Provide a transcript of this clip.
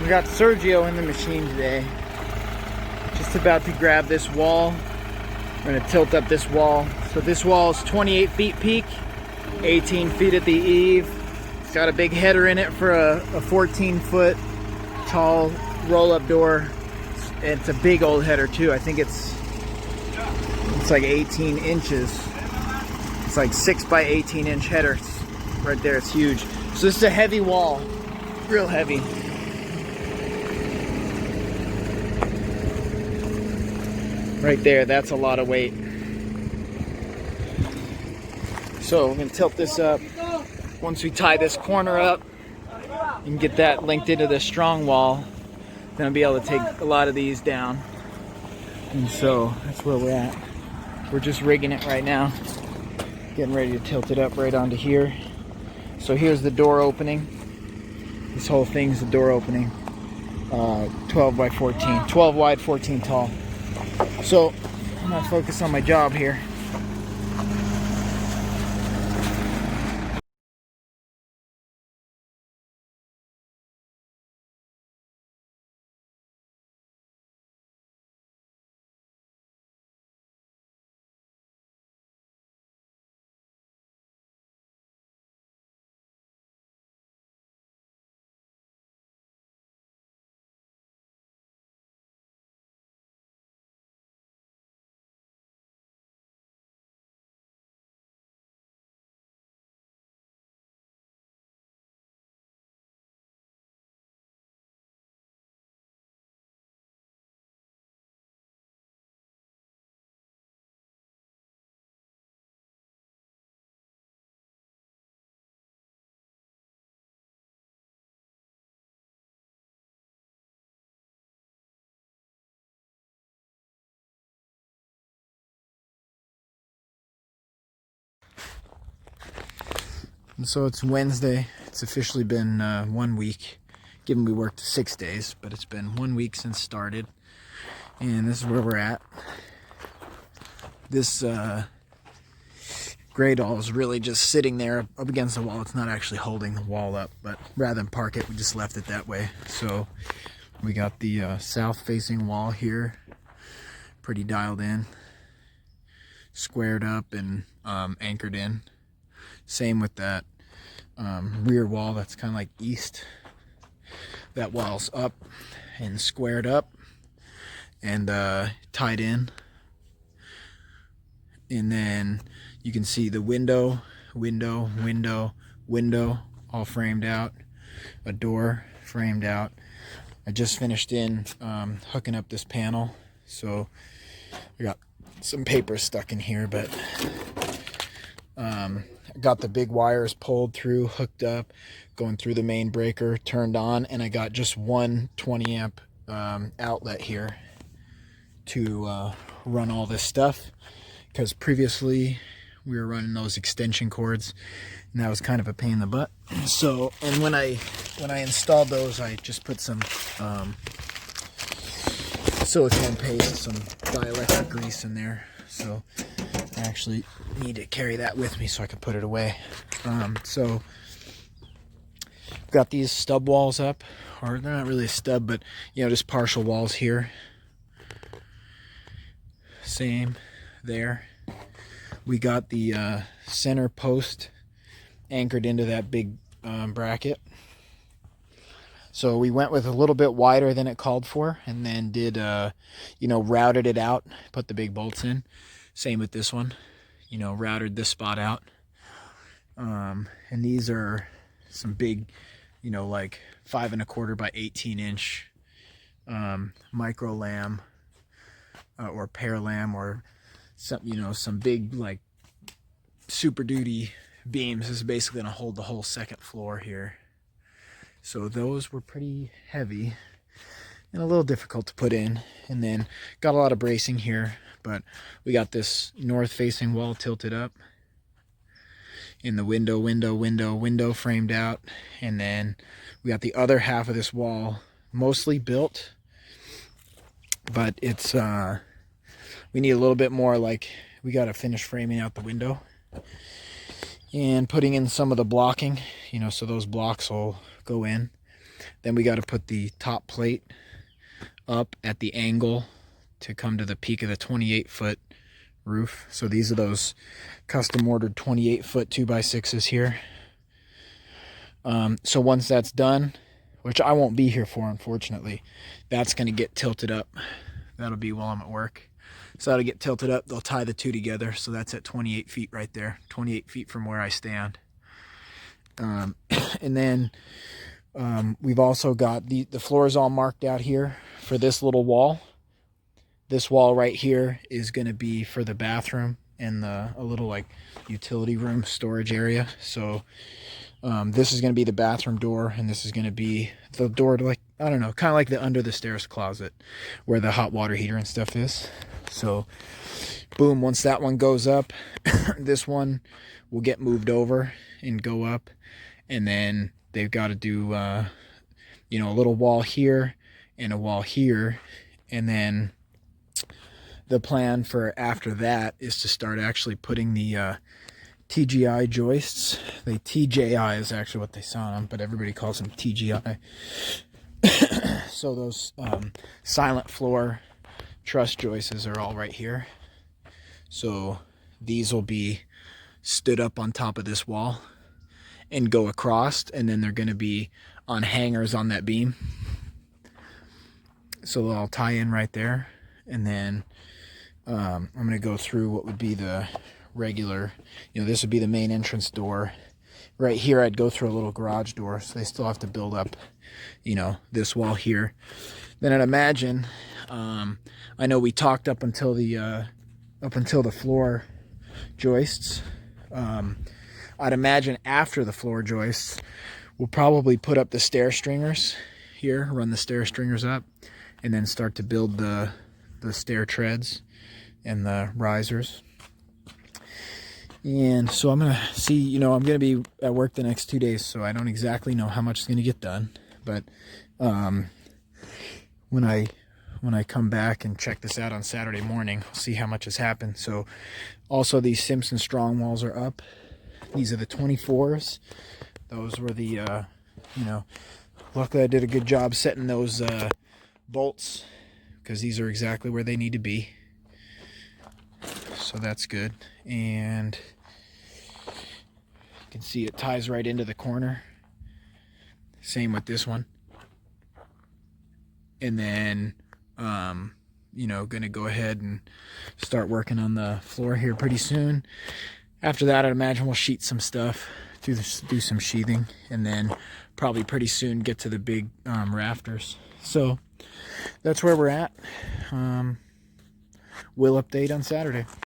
We got Sergio in the machine today. Just about to grab this wall. We're gonna tilt up this wall. So this wall is 28 feet peak, 18 feet at the eave. It's got a big header in it for a 14-foot tall roll-up door. It's a big old header too. I think it's like 18 inches. It's like 6 by 18 inch header. Right there, it's huge. So this is a heavy wall, real heavy. Right there, that's a lot of weight. So we're gonna tilt this up. Once we tie this corner up and get that linked into the strong wall, then I'll be able to take a lot of these down. And so that's where we're at. We're just rigging it right now. Getting ready to tilt it up right onto here. So here's the door opening. This whole thing's the door opening. 12 by 14, 12 wide, 14 tall. So I'm gonna focus on my job here. And so it's Wednesday. It's officially been 1 week, given we worked 6 days, but it's been 1 week since started. And this is where we're at. This gray doll is really just sitting there up against the wall. It's not actually holding the wall up, but rather than park it, we just left it that way. So we got the south-facing wall here, pretty dialed in, squared up and anchored in. Same with that rear wall that's kind of like east. That wall's up and squared up and tied in. And then you can see the window, all framed out. A door framed out. I just finished hooking up this panel. So I got some paper stuck in here, but I got the big wires pulled through, hooked up, going through the main breaker, turned on, and I got just one 20 amp outlet here to run all this stuff, because previously we were running those extension cords and that was kind of a pain in the butt. So, and when I installed those, I just put some silicone paste, some dielectric grease in there. So I actually need to carry that with me so I can put it away. So got these stub walls up, or they're not really a stub, but just partial walls here. Same there. We got the center post anchored into that big bracket. So we went with a little bit wider than it called for, and then did routed it out, put the big bolts in. Same with this one, routed this spot out. And these are some big, like 5 1/4 by 18 inch micro lamb or pear lamb, or some big like Super Duty beams. This is basically gonna hold the whole second floor here. So those were pretty heavy and a little difficult to put in. And then got a lot of bracing here, but we got this north facing wall tilted up, in the window framed out. And then we got the other half of this wall mostly built, but it's we need a little bit more, like we got to finish framing out the window and putting in some of the blocking, so those blocks will go in. Then we got to put the top plate up at the angle to come to the peak of the 28-foot roof. So these are those custom ordered 28-foot 2x6s here. So once that's done, which I won't be here for, unfortunately, that's going to get tilted up. That'll be while I'm at work. So that'll get tilted up. They'll tie the two together. So that's at 28 feet right there. 28 feet from where I stand. And then we've also got the floor is all marked out here for this little wall. This wall right here is going to be for the bathroom and a little like utility room storage area. So this is going to be the bathroom door, and this is going to be the door to, like, I don't know, kind of like the under the stairs closet where the hot water heater and stuff is. So boom, once that one goes up, this one will get moved over and go up. And then they've got to do, you know, a little wall here and a wall here. And then the plan for after that is to start actually putting the TGI joists. The TJI is actually what they sound on, but everybody calls them TGI. So those silent floor truss joists are all right here. So these will be stood up on top of this wall and go across, and then they're going to be on hangers on that beam. So they'll all tie in right there. And then I'm going to go through what would be the regular, you know, this would be the main entrance door. Right here I'd go through a little garage door, so they still have to build up, you know, this wall here. Then I'd imagine, I know we talked up until the floor joists. I'd imagine after the floor joists, we'll probably put up the stair stringers here, run the stair stringers up, and then start to build the stair treads and the risers. And so I'm going to see, you know, I'm going to be at work the next 2 days, so I don't exactly know how much is going to get done. But when I come back and check this out on Saturday morning, I'll see how much has happened. So also these Simpson Strong Walls are up. These are the 24s. Those were the, you know, luckily I did a good job setting those bolts, because these are exactly where they need to be. So that's good. And you can see it ties right into the corner. Same with this one. And then, you know, gonna go ahead and start working on the floor here pretty soon. After that, I'd imagine we'll sheet some stuff, do some sheathing, and then probably pretty soon get to the big rafters. So that's where we're at. We'll update on Saturday.